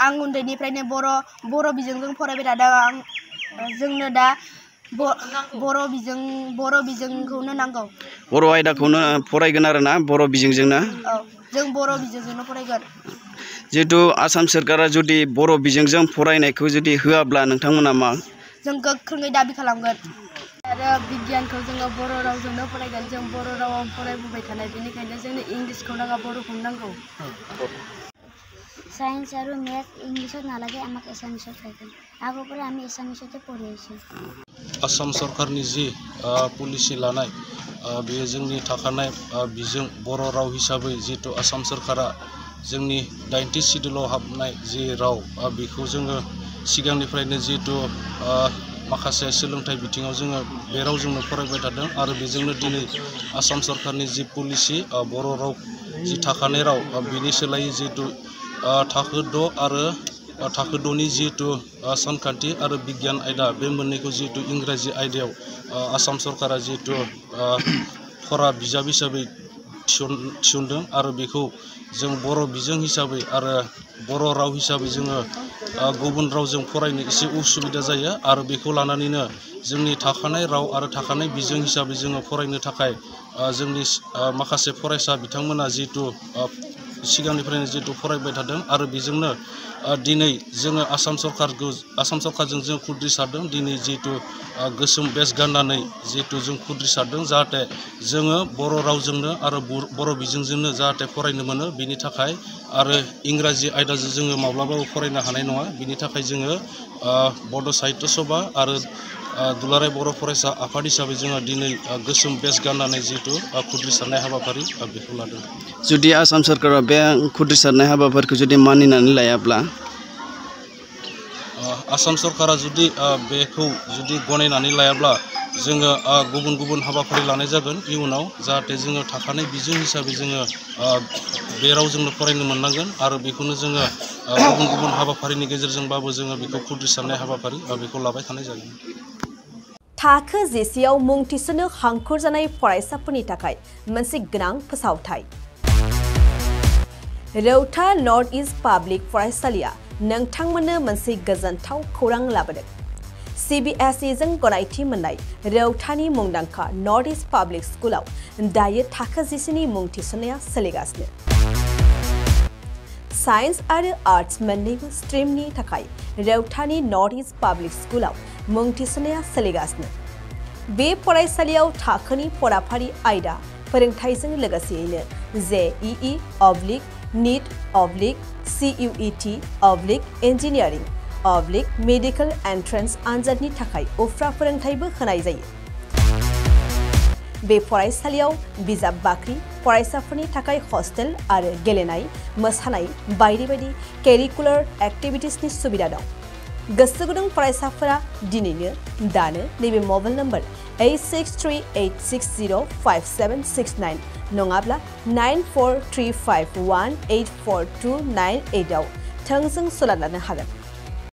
आं उन्दैनिफ्रायनो बर' बिजोंजों फरायबाय थादों आं जोंनो दा बर' बिजोंखौनो नांगौ बर' आयदाखौनो फरायगोन आरो ना बर' बिजोंजोंनो औ जों बर' बिजोंजोंनो फरायगोन जिहेतु आसाम सोरखारा जुदि बर' बिजोंजों फरायनायखौ जुदि होआब्ला नोंथांमोना मा जों गोख्रोङै दाबि खालामगोन आरो बिगियानखौ जोङो बर' रावजोंनो फरायगोन जों बर' रावाव फरायबोबाय थानाय बेनिखायनो जोंनो इंलिसखौ नाङा बर'खौनो नांगौ साइन्स और मैथ इंग्लिश नालागे आमाक एसामिस फैगोन आगोपरे आमी एसामिसते पढ़ी आइछि आसाम सरकारनि जि पलिसि लानाय बेयो जोंनि थाखानाय बिजों बर' राव हिसाबै जिहेतु आसाम सरकारा जोंनि 90 सिडुलाव हाबनाय जि राव बेखौ जोङो सिगांनिफ्रायनो जिहेतु माखासे सोलोंथाइ बिथिङाव जोङो बे रावजोंनो फरायबाय थादों आरो बेजोंनो दिनै आसाम सरकारनि जि पलिसि बर' राव जि थाखानाय राव बेनि सोलायै जिहेतु थाखो 6 आरो थाखो 6नि जिहेतु सानखान्थि आरो बिगियान आयदा बे मोननैखौ जिहेतु इंराजि आयदायाव आसाम सरकारा जिहेतु फरा बिजाब हिसाबै थिसनदों आरो बेखौ जों बर' बिजों हिसाबै आरो बर' राव हिसाबै जोङो गुबुन रावजों फरायनो एसे उसुबिदा जायो आरो बेखौ लानानैनो जोंनि थाखानाय राव आरो थाखानाय बिजों हिसाबै जोङो फरायनो थाखाय जोंनि माखासे फरायसा बिथांमोना जिहेतु सिगांनिफ्रायनो जिहेतु फरायबाय थादों आरो बेजोंनो दिनै जोङो आसाम सरकारजों जों खुद्रिसारदों दिनै जिहेतु गोसोम बेस गाननानै जिहेतु जों खुद्रिसारदों जाहाथे जोङो बर' रावजोंनो आरो बर' बिजोंजोंनो जाहाथे फरायनो मोनो बिनि थाखाय आरो इंराजि आयदाजों जोङो माब्लाबाबो फरायनो हानाय नङा बिनि थाखाय जोङो बड' साहित्य सभा आरो दुलाराय बर' फरायसा आफाद हिसाबै जोङो दिनै गोसोम बेस गाननानै जिहेतु खुद्रिसारनाय हाबाफारि बेखौ लादों जुदि आसाम सरकारा बे खुद्रिसारनाय हाबाफारिखौ जुदि मानिनानै लायाब्ला आसाम सरकारा जुदि बेखौ जुदि गनायनानै लायाब्ला जोङो गुबुन हाबाफारि लानाय जागोन इयुनाव जाहाथे जोङो थाखानाय बिजों हिसाबै जोङो बे रावजोंनो फरायनो मोननांगोन आरो बेखौनो जोङो गुबुन हाबाफारिनि गेजेरजोंबाबो जोङो बेखौ खुद्रिसारनाय हाबाफारि बेखौ लाबाय थानाय जागोन थाखो जिसेआव मुं थिसननो हांखुर जानाय फरायसाफोरनि थाखाय मोनसे गोनां फोसावथाय रौता नर्थ इस्ट पाब्लिक फरायसालिया नोंथांमोननो मोनसे गोजोनथाव खौरां लाबोदों CBSE जों गनायथि मोननाय रौतानि मुंदांखा नर्थ इस्ट पाब्लिक स्कुलाव दायो थाखो 10नि मुं थिसननाया सोलिगासिनो साइन्स आरो आर्ट्स मोन्नैबो स्ट्रिमनि थाखाय रौतानि नर्थ इस्ट पाब्लिक स्कुलाव मुं थिसननाया सोलिगासिनो बे फरायसालियाव थाखोनि फराफारि आयदा फोरोंथायजों लोगोसेयैनो JEE NEET CUET Engineering medical entrance आनजादनि थाखाय उफ्रा फोरोंथायबो होनाय जायो बे फरायसालियाव बिजाब बाख्रि फरायसाफोरनि थाखाय हस्टेल आरो गेलेनाय मोसानाय बायदि बायदि केरिकुलार एक्टिभिटिसनि सुबिदा दं गोसो गुदुं फरायसाफोरा दिनैनो दानो नैबे मबाइल नम्बर 8638605769 नङाब्ला 9435184298 आव थोंजों सोलोंनो हागोन